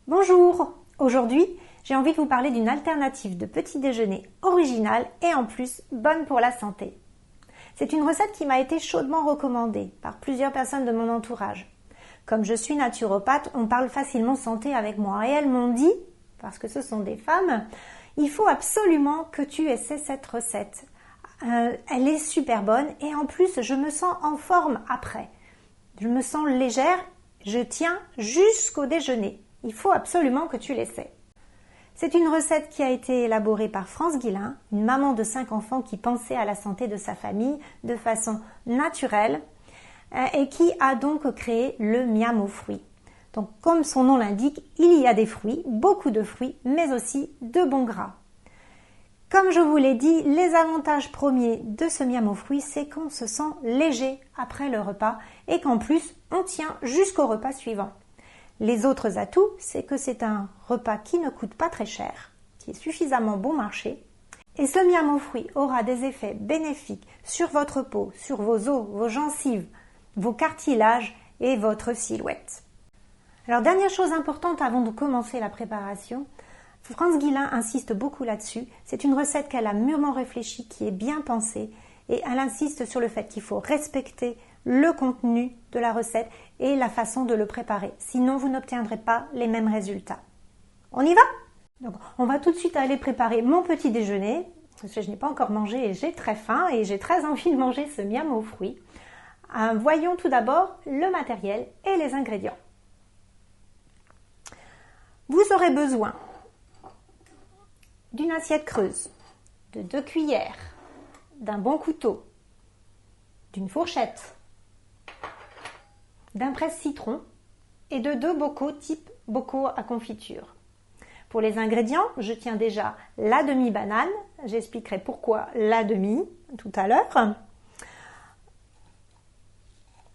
Bonjour! Aujourd'hui, j'ai envie de vous parler d'une alternative de petit déjeuner originale et en plus bonne pour la santé. C'est une recette qui m'a été chaudement recommandée par plusieurs personnes de mon entourage. Comme je suis naturopathe, on parle facilement santé avec moi et elles m'ont dit, parce que ce sont des femmes, il faut absolument que tu essaies cette recette. Elle est super bonne et en plus je me sens en forme après. Je me sens légère, je tiens jusqu'au déjeuner. Il faut absolument que tu l'essaies. C'est une recette qui a été élaborée par France Guillain, une maman de 5 enfants qui pensait à la santé de sa famille de façon naturelle et qui a donc créé le miam aux fruits. Donc comme son nom l'indique, il y a des fruits, beaucoup de fruits, mais aussi de bons gras. Comme je vous l'ai dit, les avantages premiers de ce miam aux fruits, c'est qu'on se sent léger après le repas et qu'en plus, on tient jusqu'au repas suivant. Les autres atouts, c'est que c'est un repas qui ne coûte pas très cher, qui est suffisamment bon marché. Et ce miam aux fruits aura des effets bénéfiques sur votre peau, sur vos os, vos gencives, vos cartilages et votre silhouette. Alors, dernière chose importante avant de commencer la préparation, France Guillain insiste beaucoup là-dessus. C'est une recette qu'elle a mûrement réfléchie, qui est bien pensée, et elle insiste sur le fait qu'il faut respecter le contenu de la recette et la façon de le préparer. Sinon, vous n'obtiendrez pas les mêmes résultats. On y va? Donc, on va tout de suite aller préparer mon petit déjeuner, parce que je n'ai pas encore mangé et j'ai très faim et j'ai très envie de manger ce miam aux fruits. Voyons tout d'abord le matériel et les ingrédients. Vous aurez besoin d'une assiette creuse, de 2 cuillères, d'un bon couteau, d'une fourchette, d'un presse-citron et de 2 bocaux type bocaux à confiture. Pour les ingrédients, je tiens déjà la demi-banane, j'expliquerai pourquoi la demi tout à l'heure.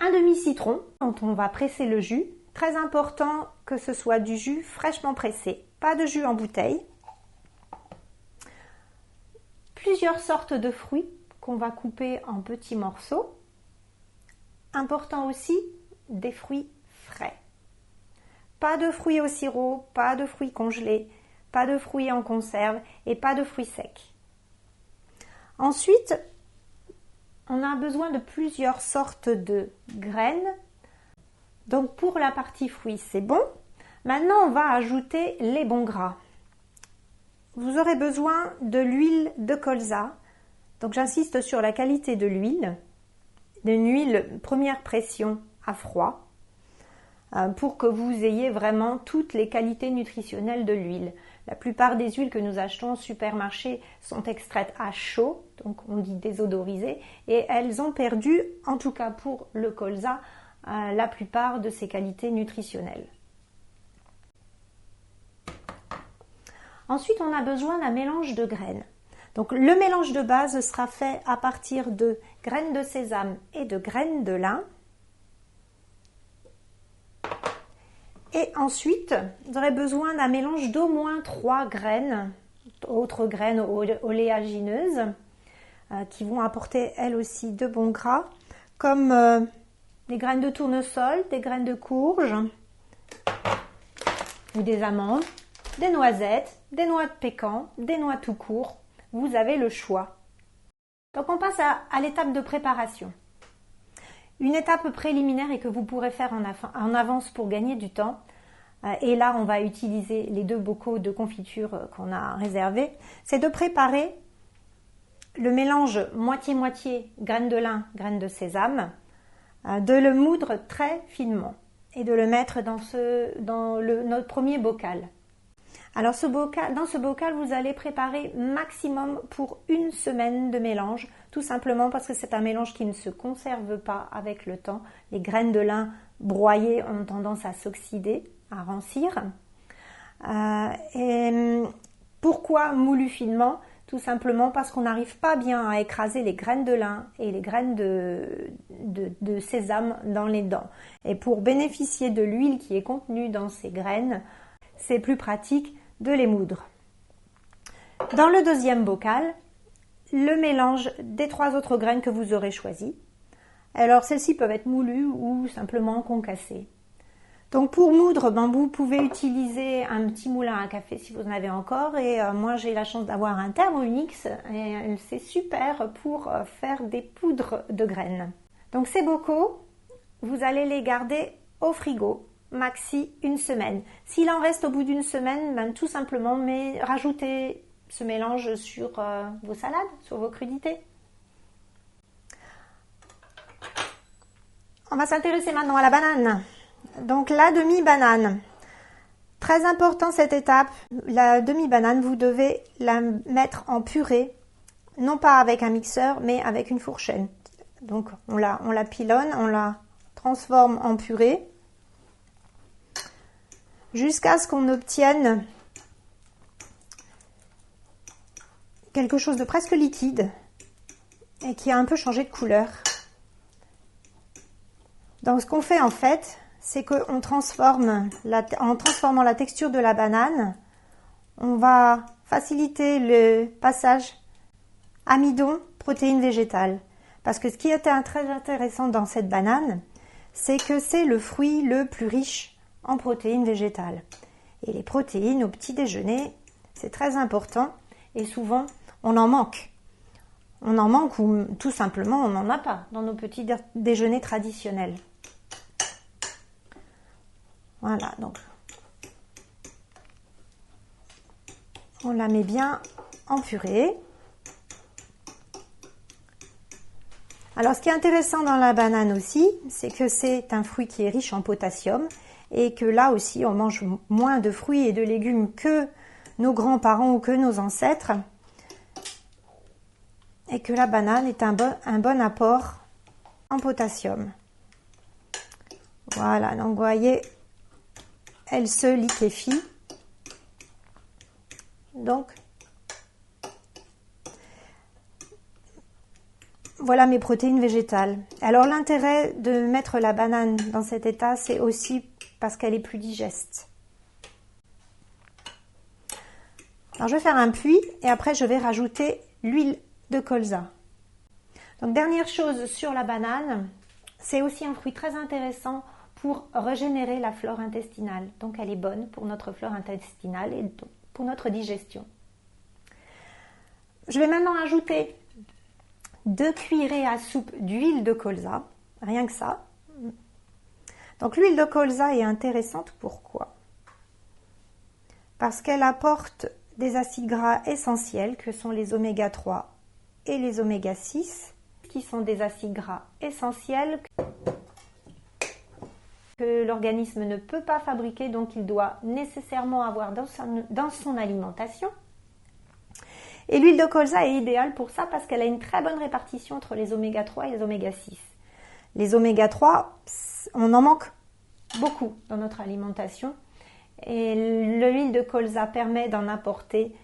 Un demi-citron dont on va presser le jus, très important que ce soit du jus fraîchement pressé, pas de jus en bouteille. Plusieurs sortes de fruits qu'on va couper en petits morceaux. Important aussi, des fruits frais. Pas de fruits au sirop, pas de fruits congelés, pas de fruits en conserve et pas de fruits secs. Ensuite, on a besoin de plusieurs sortes de graines. Donc pour la partie fruits, c'est bon. Maintenant, on va ajouter les bons gras. Vous aurez besoin de l'huile de colza. Donc j'insiste sur la qualité de l'huile. D'une huile première pression à froid pour que vous ayez vraiment toutes les qualités nutritionnelles de l'huile. La plupart des huiles que nous achetons au supermarché sont extraites à chaud, donc on dit désodorisées, et elles ont perdu, en tout cas pour le colza, la plupart de ses qualités nutritionnelles. Ensuite, on a besoin d'un mélange de graines. Donc le mélange de base sera fait à partir de graines de sésame et de graines de lin. Et ensuite, vous aurez besoin d'un mélange d'au moins 3 graines, autres graines oléagineuses, qui vont apporter elles aussi de bons gras, comme des graines de tournesol, des graines de courge ou des amandes, des noisettes, des noix de pécan, des noix tout court. Vous avez le choix. Donc on passe à l'étape de préparation. Une étape préliminaire et que vous pourrez faire en avance pour gagner du temps. Et là, on va utiliser les 2 bocaux de confiture qu'on a réservés. C'est de préparer le mélange moitié-moitié graines de lin, graines de sésame, de le moudre très finement et de le mettre dans notre premier bocal. Alors dans ce bocal, vous allez préparer maximum pour 1 semaine de mélange, tout simplement parce que c'est un mélange qui ne se conserve pas avec le temps. Les graines de lin broyées ont tendance à s'oxyder, à rancir. Et pourquoi moulu finement? Tout simplement parce qu'on n'arrive pas bien à écraser les graines de lin et les graines de sésame dans les dents. Et pour bénéficier de l'huile qui est contenue dans ces graines, c'est plus pratique de les moudre. Dans le deuxième bocal, le mélange des 3 autres graines que vous aurez choisies. Alors celles-ci peuvent être moulues ou simplement concassées. Donc pour moudre, vous pouvez utiliser un petit moulin à café si vous en avez encore. Et moi j'ai la chance d'avoir un Thermomix et c'est super pour faire des poudres de graines. Donc ces bocaux, vous allez les garder au frigo, maxi une semaine. S'il en reste au bout d'une semaine, tout simplement, mais rajoutez ce mélange sur vos salades, sur vos crudités. On va s'intéresser maintenant à la banane. Donc la demi-banane. Très important cette étape. La demi-banane, vous devez la mettre en purée, non pas avec un mixeur, mais avec une fourchette. Donc on la pilonne, on la transforme en purée jusqu'à ce qu'on obtienne quelque chose de presque liquide et qui a un peu changé de couleur. Donc ce qu'on fait en fait, c'est qu'on transforme, en transformant la texture de la banane, on va faciliter le passage amidon, protéines végétales. Parce que ce qui est très intéressant dans cette banane, c'est que c'est le fruit le plus riche en protéines végétales. Et les protéines au petit déjeuner, c'est très important et souvent on en manque. On en manque ou tout simplement on n'en a pas dans nos petits déjeuners traditionnels. Voilà, donc on la met bien en purée. Alors ce qui est intéressant dans la banane aussi, c'est que c'est un fruit qui est riche en potassium et que là aussi on mange moins de fruits et de légumes que nos grands-parents ou que nos ancêtres. Et que la banane est un bon apport en potassium. Voilà, donc vous voyez, elle se liquéfie. Donc, voilà mes protéines végétales. Alors l'intérêt de mettre la banane dans cet état, c'est aussi parce qu'elle est plus digeste. Alors je vais faire un puits et après je vais rajouter l'huile de colza. Donc dernière chose sur la banane, c'est aussi un fruit très intéressant pour régénérer la flore intestinale. Donc elle est bonne pour notre flore intestinale et pour notre digestion. Je vais maintenant ajouter 2 cuillerées à soupe d'huile de colza, rien que ça. Donc l'huile de colza est intéressante, pourquoi? Parce qu'elle apporte des acides gras essentiels que sont les oméga 3 et les oméga 6, qui sont des acides gras essentiels que l'organisme ne peut pas fabriquer, donc il doit nécessairement avoir dans son alimentation. Et l'huile de colza est idéale pour ça parce qu'elle a une très bonne répartition entre les oméga 3 et les oméga 6. Les oméga 3, on en manque beaucoup dans notre alimentation. Et l'huile de colza permet d'en apporter,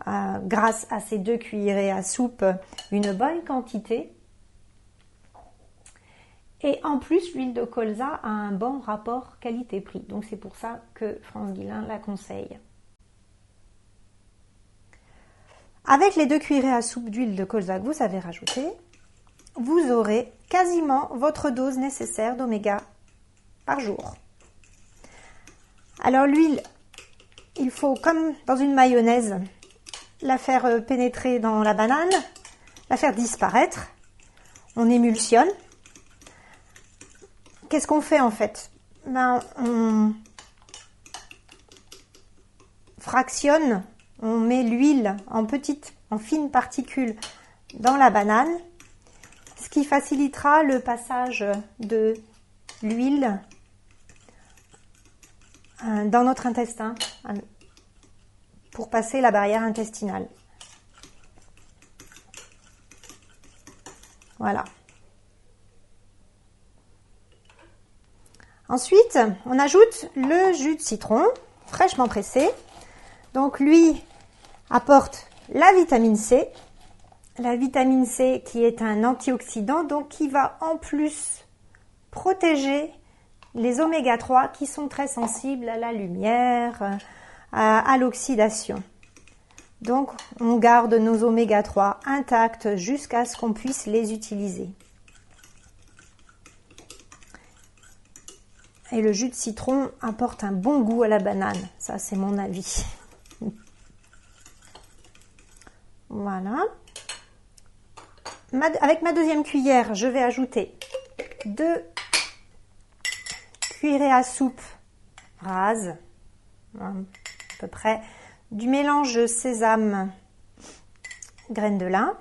grâce à ces 2 cuillerées à soupe, une bonne quantité. Et en plus, l'huile de colza a un bon rapport qualité-prix. Donc c'est pour ça que France Guillain la conseille. Avec les 2 cuillerées à soupe d'huile de colza que vous avez rajoutées, vous aurez quasiment votre dose nécessaire d'oméga par jour. Alors l'huile, il faut, comme dans une mayonnaise, la faire pénétrer dans la banane, la faire disparaître. On émulsionne. Qu'est-ce qu'on fait en fait? On fractionne, on met l'huile en fines particules dans la banane, ce qui facilitera le passage de l'huile dans notre intestin pour passer la barrière intestinale. Voilà. Ensuite, on ajoute le jus de citron fraîchement pressé. Donc lui apporte la vitamine C. La vitamine C qui est un antioxydant, donc qui va en plus protéger les oméga 3 qui sont très sensibles à la lumière, à l'oxydation. Donc on garde nos oméga 3 intacts jusqu'à ce qu'on puisse les utiliser. Et le jus de citron apporte un bon goût à la banane. Ça, c'est mon avis. Voilà. Avec ma deuxième cuillère, je vais ajouter 2 cuillerées à soupe rases, à peu près, du mélange sésame, graines de lin.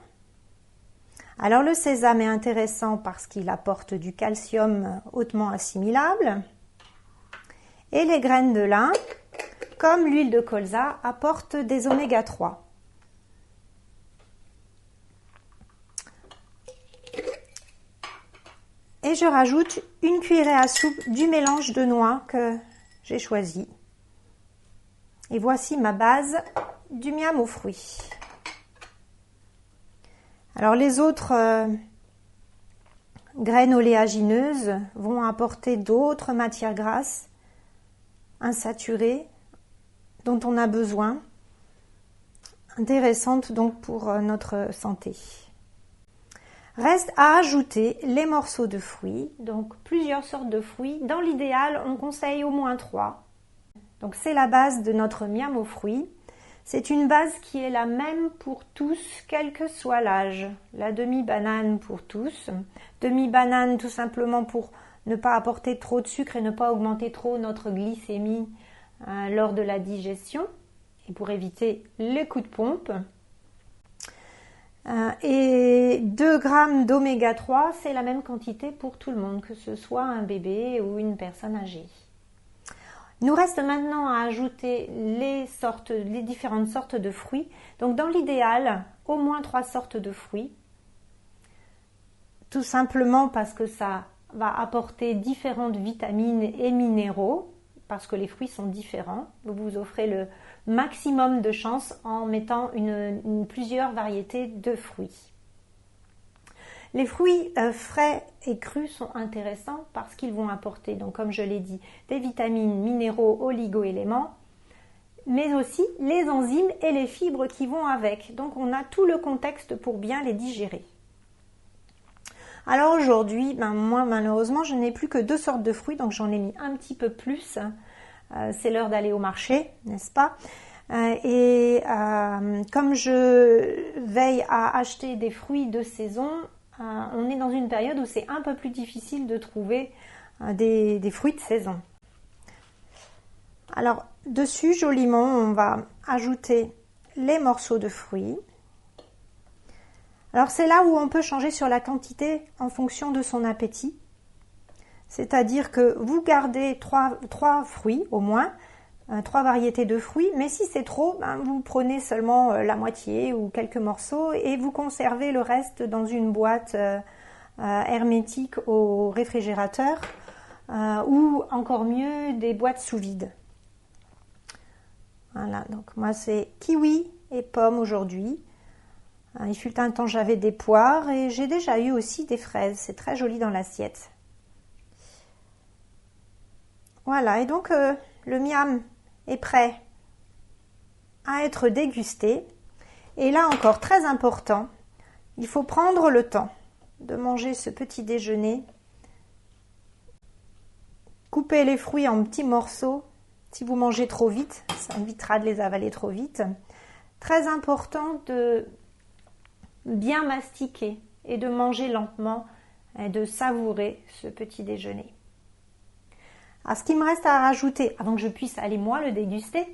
Alors le sésame est intéressant parce qu'il apporte du calcium hautement assimilable. Et les graines de lin, comme l'huile de colza, apportent des oméga 3. Et je rajoute une cuillerée à soupe du mélange de noix que j'ai choisi. Et voici ma base du miam aux fruits. Alors les autres graines oléagineuses vont apporter d'autres matières grasses insaturées dont on a besoin, intéressantes donc pour notre santé. Reste à ajouter les morceaux de fruits, donc plusieurs sortes de fruits. Dans l'idéal, on conseille au moins 3. Donc c'est la base de notre miam aux fruits. C'est une base qui est la même pour tous, quel que soit l'âge. La demi-banane pour tous. Demi-banane tout simplement pour ne pas apporter trop de sucre et ne pas augmenter trop notre glycémie lors de la digestion et pour éviter les coups de pompe. Et 2 grammes d'oméga 3, c'est la même quantité pour tout le monde, que ce soit un bébé ou une personne âgée. Il nous reste maintenant à ajouter les différentes sortes de fruits. Donc dans l'idéal, au moins 3 sortes de fruits. Tout simplement parce que ça va apporter différentes vitamines et minéraux, parce que les fruits sont différents. Vous vous offrez le maximum de chance en mettant plusieurs variétés de fruits. Les fruits frais et crus sont intéressants parce qu'ils vont apporter, donc comme je l'ai dit, des vitamines, minéraux, oligo-éléments, mais aussi les enzymes et les fibres qui vont avec. Donc on a tout le contexte pour bien les digérer. Alors aujourd'hui, moi malheureusement, je n'ai plus que 2 sortes de fruits, donc j'en ai mis un petit peu plus. C'est l'heure d'aller au marché, n'est-ce pas? Comme je veille à acheter des fruits de saison, on est dans une période où c'est un peu plus difficile de trouver des fruits de saison. Alors dessus, joliment, on va ajouter les morceaux de fruits. Alors c'est là où on peut changer sur la quantité en fonction de son appétit. C'est-à-dire que vous gardez 3 fruits au moins, 3 variétés de fruits, mais si c'est trop, vous prenez seulement la moitié ou quelques morceaux et vous conservez le reste dans une boîte hermétique au réfrigérateur ou encore mieux des boîtes sous vide. Voilà, donc moi c'est kiwi et pommes aujourd'hui. Il fut un temps j'avais des poires et j'ai déjà eu aussi des fraises, c'est très joli dans l'assiette. Voilà, et donc le miam est prêt à être dégusté. Et là encore, très important, il faut prendre le temps de manger ce petit déjeuner. Coupez les fruits en petits morceaux. Si vous mangez trop vite, ça évitera de les avaler trop vite. Très important de bien mastiquer et de manger lentement et de savourer ce petit déjeuner. Alors, ce qu'il me reste à rajouter, avant que je puisse aller moi le déguster,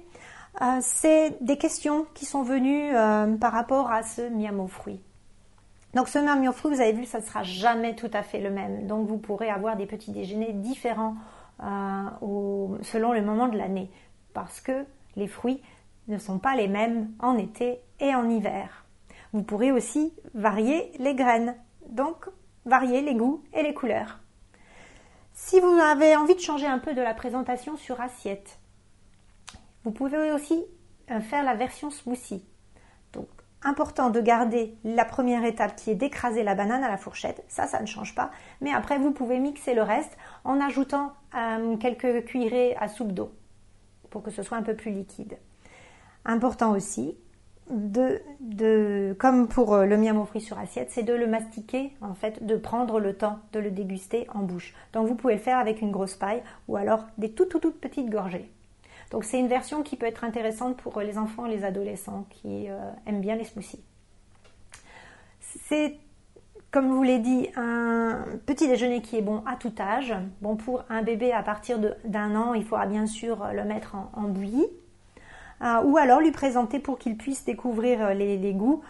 c'est des questions qui sont venues par rapport à ce miam aux fruits. Donc ce miam aux fruits, vous avez vu, ça ne sera jamais tout à fait le même. Donc vous pourrez avoir des petits déjeuners différents selon le moment de l'année. Parce que les fruits ne sont pas les mêmes en été et en hiver. Vous pourrez aussi varier les graines, donc varier les goûts et les couleurs. Si vous avez envie de changer un peu de la présentation sur assiette, vous pouvez aussi faire la version smoothie. Donc, important de garder la première étape qui est d'écraser la banane à la fourchette. Ça ne change pas. Mais après, vous pouvez mixer le reste en ajoutant quelques cuillerées à soupe d'eau pour que ce soit un peu plus liquide. Important aussi, comme pour le miam aux fruits sur assiette, c'est de le mastiquer, en fait, de prendre le temps de le déguster en bouche. Donc vous pouvez le faire avec une grosse paille ou alors des toutes petites gorgées. Donc c'est une version qui peut être intéressante pour les enfants et les adolescents qui aiment bien les smoothies. C'est, comme je vous l'ai dit, un petit déjeuner qui est bon à tout âge. Bon, pour un bébé à partir d'1 an, il faudra bien sûr le mettre en bouillie. Ou alors lui présenter pour qu'il puisse découvrir les goûts,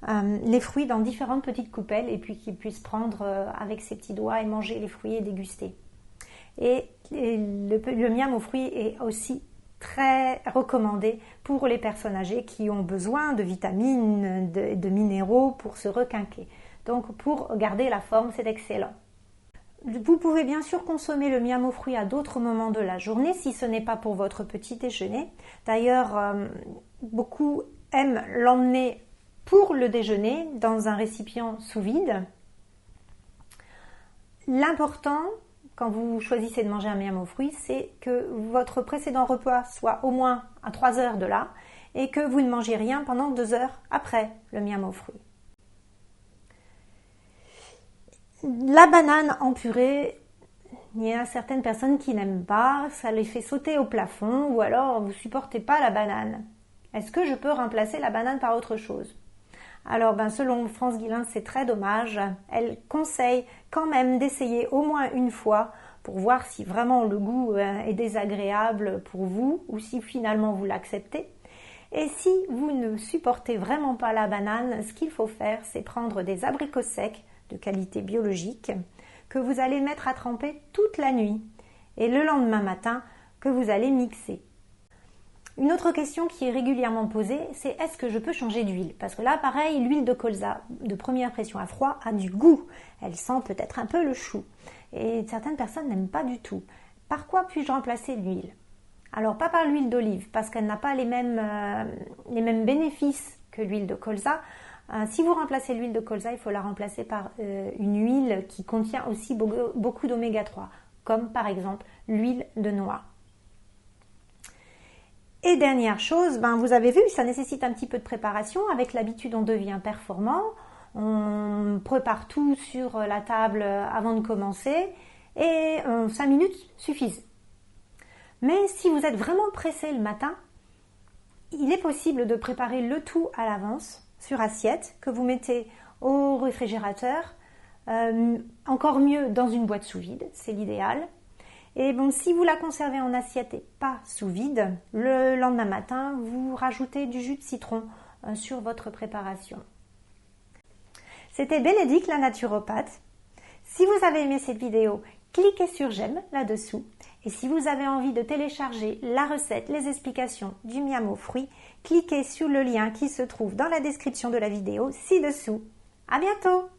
les fruits dans différentes petites coupelles et puis qu'il puisse prendre avec ses petits doigts et manger les fruits et déguster. Et le miam aux fruits est aussi très recommandé pour les personnes âgées qui ont besoin de vitamines, de minéraux pour se requinquer. Donc pour garder la forme, c'est excellent. Vous pouvez bien sûr consommer le miam aux fruits à d'autres moments de la journée si ce n'est pas pour votre petit déjeuner. D'ailleurs, beaucoup aiment l'emmener pour le déjeuner dans un récipient sous vide. L'important, quand vous choisissez de manger un miam aux fruits, c'est que votre précédent repas soit au moins à 3 heures de là et que vous ne mangez rien pendant 2 heures après le miam aux fruits. La banane en purée, il y a certaines personnes qui n'aiment pas, ça les fait sauter au plafond ou alors vous ne supportez pas la banane. Est-ce que je peux remplacer la banane par autre chose? Alors selon France Guilin, c'est très dommage. Elle conseille quand même d'essayer au moins une fois pour voir si vraiment le goût est désagréable pour vous ou si finalement vous l'acceptez. Et si vous ne supportez vraiment pas la banane, ce qu'il faut faire, c'est prendre des abricots secs de qualité biologique que vous allez mettre à tremper toute la nuit et le lendemain matin que vous allez mixer. Une autre question qui est régulièrement posée, c'est est-ce que je peux changer d'huile? Parce que là, pareil, l'huile de colza de première pression à froid a du goût. Elle sent peut-être un peu le chou. Et certaines personnes n'aiment pas du tout. Par quoi puis-je remplacer l'huile? Alors, pas par l'huile d'olive, parce qu'elle n'a pas les mêmes bénéfices que l'huile de colza. Si vous remplacez l'huile de colza, il faut la remplacer par une huile qui contient aussi beaucoup d'oméga 3, comme par exemple l'huile de noix. Et dernière chose, vous avez vu, ça nécessite un petit peu de préparation. Avec l'habitude, on devient performant. On prépare tout sur la table avant de commencer et 5 minutes suffisent. Mais si vous êtes vraiment pressé le matin, il est possible de préparer le tout à l'avance sur assiette que vous mettez au réfrigérateur, encore mieux dans une boîte sous vide, c'est l'idéal. Et si vous la conservez en assiette et pas sous vide, le lendemain matin, vous rajoutez du jus de citron sur votre préparation. C'était Bénédicte, la naturopathe. Si vous avez aimé cette vidéo, cliquez sur j'aime là-dessous. Et si vous avez envie de télécharger la recette, les explications du miam aux fruits, cliquez sur le lien qui se trouve dans la description de la vidéo ci-dessous. À bientôt!